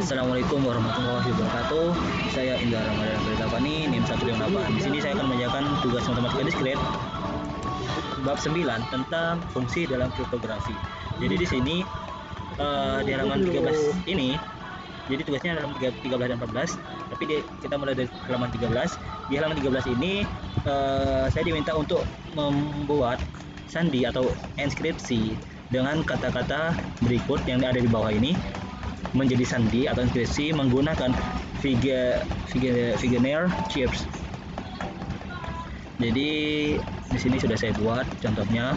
Assalamualaikum warahmatullahi wabarakatuh. Saya Indra Ramadan Pritapani, NIM 158. Di sini saya akan mengerjakan tugas matematika diskret bab 9 tentang fungsi dalam kriptografi. Jadi di sini di halaman 13 ini, jadi tugasnya halaman 13 dan 14, tapi kita mulai dari halaman 13. Di halaman 13 ini saya diminta untuk membuat sandi atau inskripsi dengan kata-kata berikut yang ada di bawah ini menjadi sandi atau inskripsi menggunakan Vigenère chips. Jadi di sini sudah saya buat contohnya,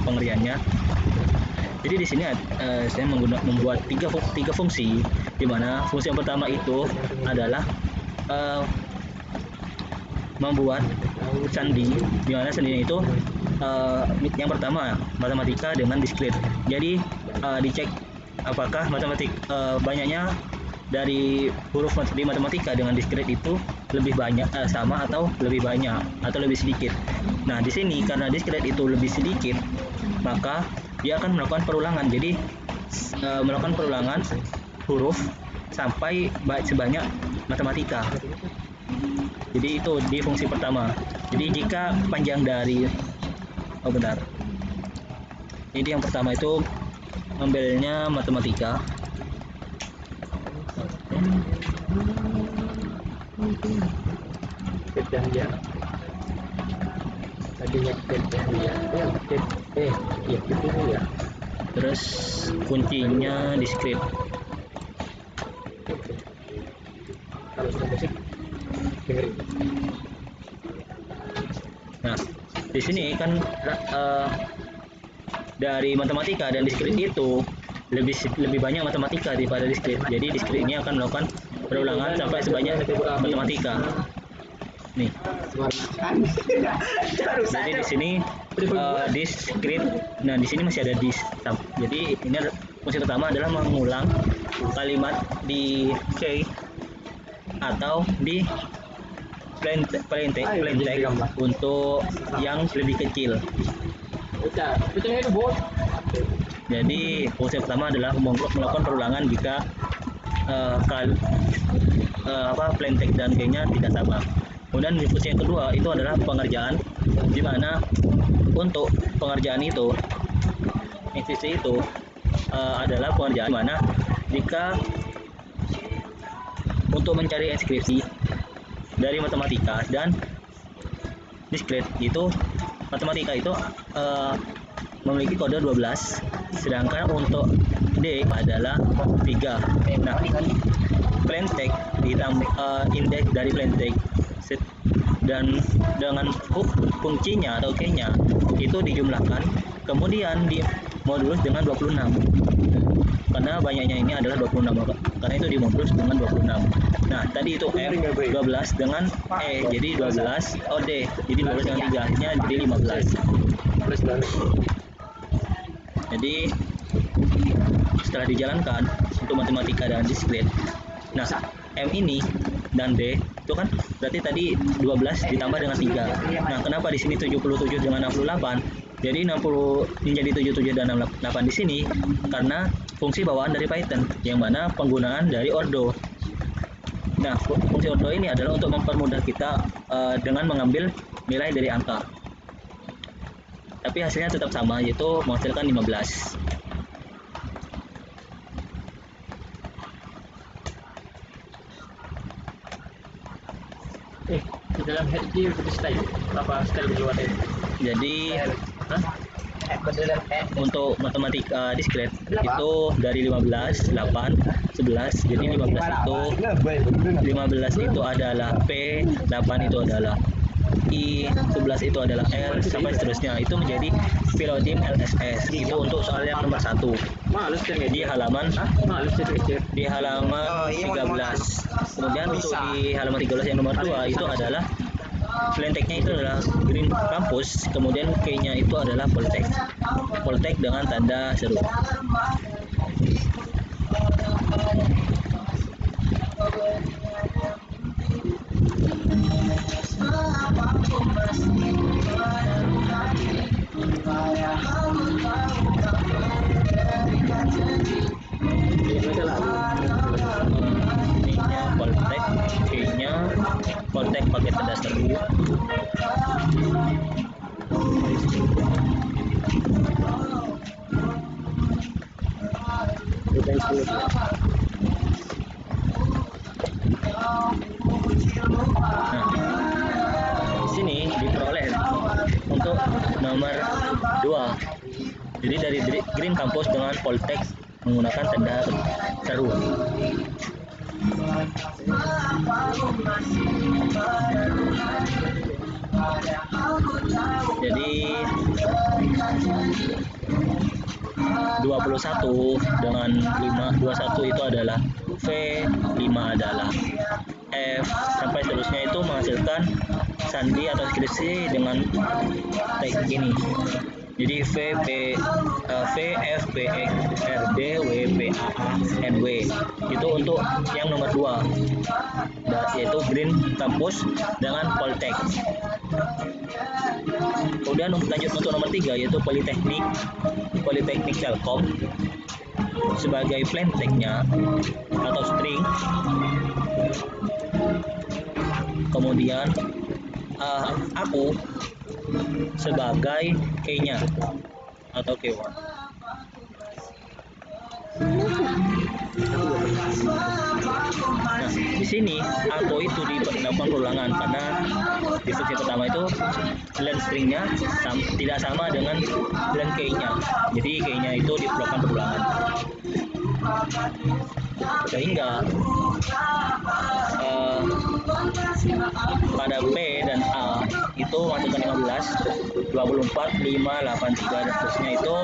pengerjaannya. Jadi di sini saya membuat tiga fungsi, di mana fungsi yang pertama itu adalah membuat sandi, di mana sandinya itu yang pertama matematika dengan diskret. Jadi dicek apakah banyaknya dari huruf di matematika dengan diskret itu lebih banyak, sama atau lebih banyak atau lebih sedikit. Nah, di sini karena diskret itu lebih sedikit, maka dia akan melakukan perulangan. Jadi melakukan perulangan huruf sampai sebanyak matematika. Jadi itu di fungsi pertama. Jadi jika panjang dari Jadi yang pertama itu ngambilnya matematika. Ya. Tadinya ya. Terus kuncinya diskret. Kalau sudah musik dengerin. Nah, di sini kan dari matematika dan diskret itu lebih banyak matematika daripada diskret. Jadi diskret ini akan melakukan perulangan sampai sebanyak matematika. Nih. Jadi di sini diskret. Nah, di sini masih ada dis. Jadi ini fungsi pertama adalah mengulang kalimat di K atau di plain text untuk yang lebih kecil. Jadi fungsi pertama adalah melakukan perulangan jika plain text dan key-nya tidak sama. Kemudian fungsi yang kedua itu adalah pengerjaan, di mana untuk pengerjaan itu inskripsi itu adalah pengerjaan di mana jika untuk mencari inskripsi dari matematika dan diskret itu, matematika itu memiliki kode 12, sedangkan untuk D adalah 3. Nah, plain text ditambah indeks dari plain text dan dengan fungsinya atau key-nya itu dijumlahkan, kemudian dimodulus dengan 26. Karena banyaknya ini adalah 26, karena itu dimodulus dengan 26. Nah, tadi itu F 12 dengan E jadi 12, D jadi 12 dengan 3-nya jadi 15. Jadi setelah dijalankan untuk matematika dan diskret, nah M ini dan D itu kan berarti tadi 12 ditambah dengan 3. Nah, kenapa di sini 77 dengan 68? Jadi 60 menjadi 77 dan 68 di sini karena fungsi bawaan dari Python, yang mana penggunaan dari ordo. Nah, fungsi ordo ini adalah untuk mempermudah kita dengan mengambil nilai dari angka. Tapi hasilnya tetap sama, yaitu menghasilkan 15. Di dalam head key itu style apa style berluasan. Jadi untuk matematika diskret itu dari 15, 8, 11. Jadi 15 itu adalah P, 8 itu adalah I, 11 itu adalah L, sampai seterusnya. Itu menjadi filodim LSS. Itu untuk soal yang nomor 1 di halaman 13. Kemudian untuk di halaman 13 yang nomor 2 itu adalah plain text-nya itu adalah Green Campus, kemudian key-nya itu adalah Poltek dengan tanda seru. K-nya Poltek pakai tanda seru. Nah, di sini diperoleh untuk nomor 2. Jadi dari Green Campus dengan Poltek menggunakan tanda seru. Jadi 21 dengan 5, 21 itu adalah V, 5 adalah F, sampai seterusnya itu menghasilkan sandi atau skripsi dengan teknik ini. Jadi V, F, P, R, D, W, P, A, N, W itu untuk yang nomor 2, yaitu Green Campus dengan Poltek. Kemudian lanjut untuk nomor 3, yaitu Politeknik Telkom sebagai plain text-nya atau string. Kemudian aku sebagai key-nya atau keyword. Nah, di sini aku itu dilakukan perulangan karena di fungsi pertama itu len stringnya tidak sama dengan len key-nya. Jadi key-nya itu dilakukan perulangan. Sehingga pada B dan A itu masukkan 15, 24, 5, 8, 3 dan seterusnya itu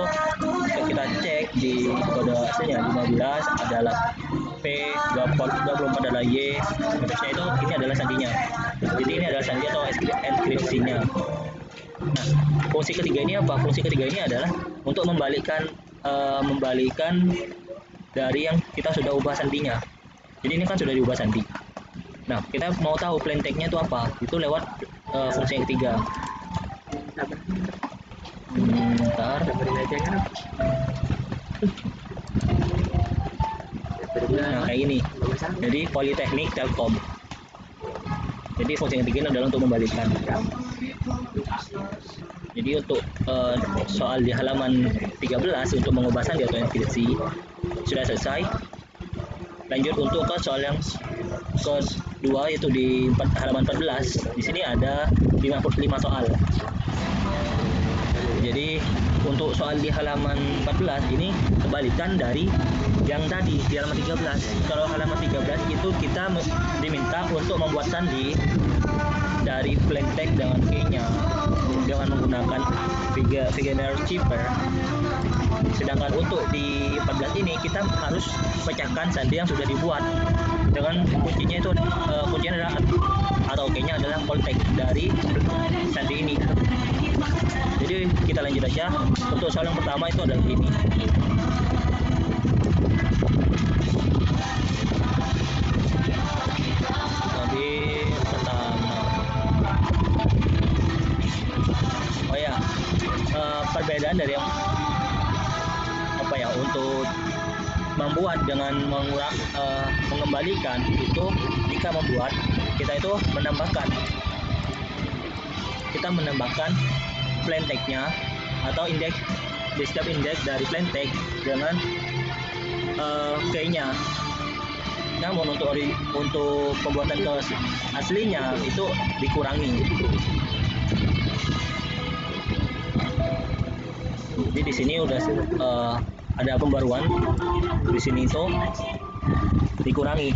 kita cek di kode hasilnya 15 adalah P, 24 adalah Y, seterusnya itu ini adalah sandinya. Jadi ini adalah sandi atau enkripsinya. Nah, fungsi ketiga ini apa? Fungsi ketiga ini adalah untuk membalikkan dari yang kita sudah ubah sandinya. Jadi ini kan sudah diubah sandi. Nah, kita mau tahu plain text-nya itu apa? Itu lewat fungsi yang ketiga. Bentar. Nah, kayak ini. Jadi Politeknik Telkom. Jadi fungsi yang ketiga adalah untuk membalikkan. Jadi untuk soal di halaman 13 untuk mengubah sandi atau enkripsi sudah selesai. Lanjut untuk ke soal yang kedua, yaitu di halaman 14. Di sini ada 55 soal. Jadi untuk soal di halaman 14 ini kebalikan dari yang tadi di halaman 13. Kalau halaman 13 itu kita diminta untuk membuat sandi dari plain text dengan key-nya dengan menggunakan Vigenère Cheaper. Sedangkan untuk di 14 ini kita harus pecahkan sandi yang sudah dibuat dengan kuncinya itu kuncinya adalah atau key-nya adalah Poltek dari sandi ini. Jadi kita lanjut aja. Untuk soal yang pertama itu adalah ini. Jadi pertama, oh ya, perbedaan dari yang apa ya untuk membuat dengan mengembalikan itu, jika membuat kita itu menambahkan plain text-nya atau indeks di setiap indeks dari plain text dengan key-nya. Namun untuk pembuatan ke aslinya itu dikurangi. Jadi di sini udah ada pembaruan. Di sini itu dikurangi.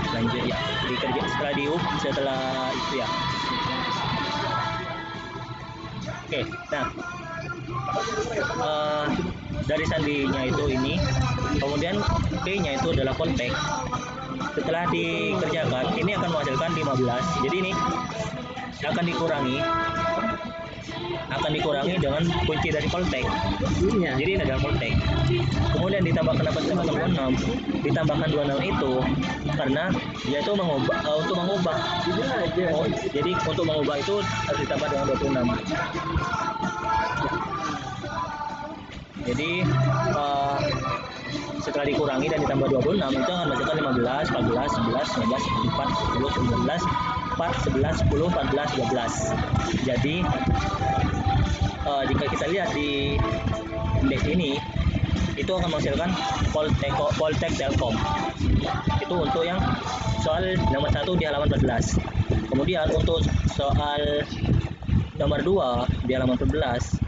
Lanjut ya, dikerja setelah itu ya. Oke, nah dari sandinya itu ini, kemudian key-nya itu adalah Poltek. Setelah dikerjakan, ini akan menghasilkan 15. Jadi ini akan dikurangi dengan kunci dari Poltek. Jadi ini adalah Poltek. Kemudian ditambahkan 26, ditambahkan 26 itu karena dia itu untuk mengubah. Jadi untuk mengubah itu harus ditambah dengan 26. Jadi setelah dikurangi dan ditambah 26 itu akan menghasilkan 15, 14, 11, 12, 4, 10, 19, 4, 11, 10, 14, 12. Jadi jika kita lihat di indeks ini itu akan menghasilkan Poltek Telkom. Itu untuk yang soal nomor 1 di halaman 14. Kemudian untuk soal nomor 2 di halaman 14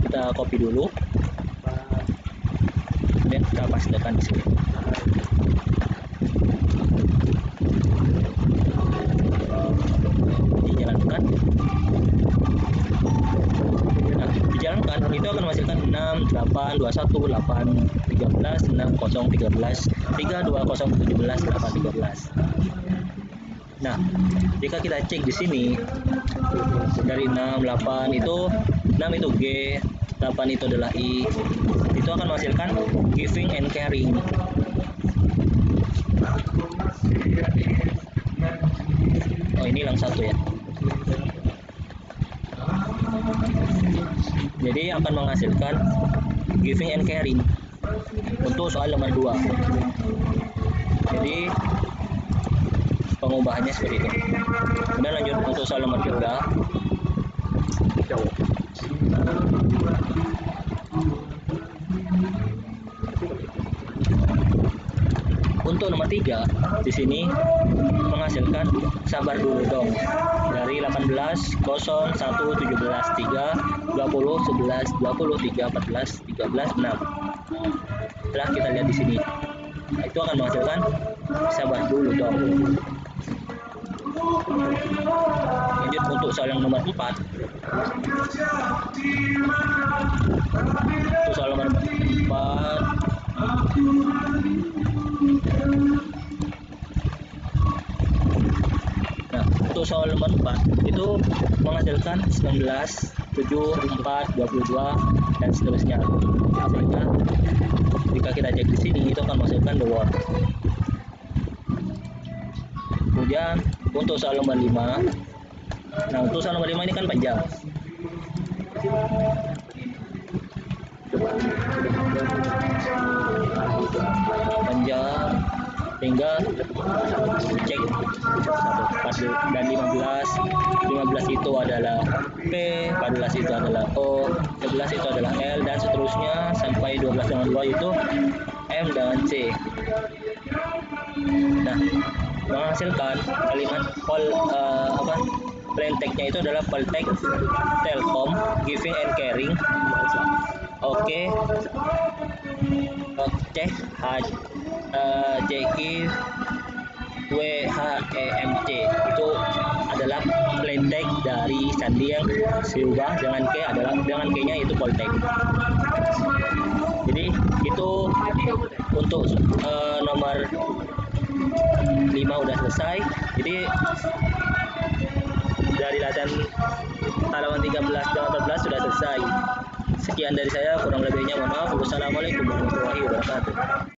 kita copy dulu. Kemudian kita pastekan di sini. Dijalankan. Nah, dijalankan itu akan menghasilkan 6, 8, 21, 8, 13, 6, 0, 13, 3, 2, 0, 17, 8, 13. Nah, jika kita cek di sini dari 6, 8 itu 6 itu G, 8 itu adalah I. Itu akan menghasilkan giving and caring. Oh, ini yang satu ya. Jadi akan menghasilkan giving and caring untuk soal nomor 2. Jadi pengubahannya seperti itu. Kemudian lanjut untuk soal nomor 3. Untuk nomor 3 di sini menghasilkan sabar dulu dong dari 18, 0, 1, 17, 3, 20, 11, 20, 3, 14, 13, 6. Setelah kita lihat di sini, itu akan menghasilkan sabar dulu dong. Lanjut untuk soal yang nomor 4. Untuk soal nomor 4. Nah, untuk soal nomor 4 itu menghasilkan 19, 7, 4, 22 dan seterusnya. Sehingga jika kita cek di sini itu akan menghasilkan the word. Kemudian untuk soal nomor 5. Nah, untuk soal nomor 5 ini kan panjang. Sehingga cek 1 dan 15 itu adalah P, 14 itu adalah O, 11 itu adalah L dan seterusnya sampai 12 dengan 2 itu M dan C. Nah, menghasilkan kalimat plain text-nya itu adalah Poltek Telkom giving and caring. Oke. JK WHEMC itu adalah plain text dari sandi yang diubah dengan K adalah dengan K-nya itu Poltek. Jadi itu untuk nomor 5 udah selesai. Jadi dari latihan halaman 13 dan 14 sudah selesai. Sekian dari saya, kurang lebihnya mohon maaf. Wassalamualaikum warahmatullahi wabarakatuh.